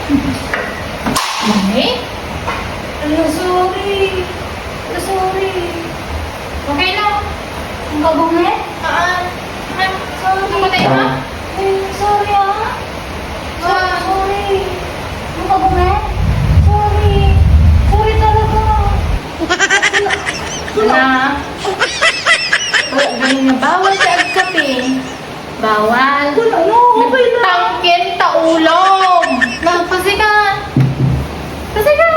Mami? Ano, sorry. Ano, sorry. Okay lang. Ang kabungi? Sorry. Namatay ka? Sorry sorry. Ang kabungi? Sorry. Sorry talaga. Wala. Ganun na bawal sa agkape. Bawal. Okay na. Tangkin taulong. Kasi ka. Kasi ka.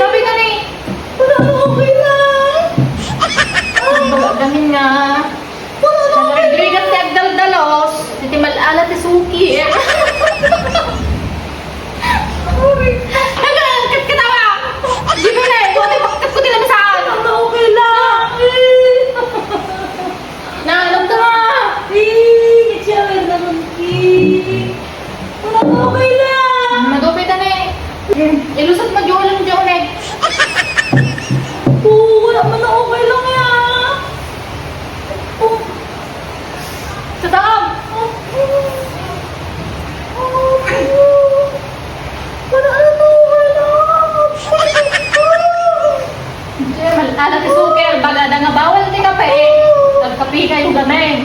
Sabi ka na eh. Okay na. Gamin nga. Nagagawin ka sa agdal-dalos. Hindi malala ti Suki eh. Nagagawin ka tawa. Di ba na eh. Buti bakit ko tinamisaan. Okay lang. Naalam ka nga. Shower naman, okay lang. Madupit na eh. Ilusot mo julang julag. Wala man na okay lang yan. Sa taam. Wala na okay lang. Hindi malala ti Suki. Bagada nga bawal ti kape. Nagkapi ka yung gamay.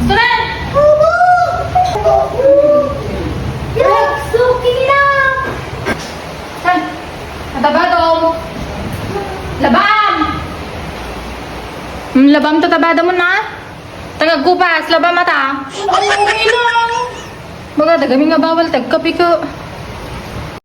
Sunan! Suki na. San? Tatabadong! Labam! Labam tatabada mo na? Tagagkupas, labam mata. Okay lang. Baga, dagami nga bawal, tagkapi ka.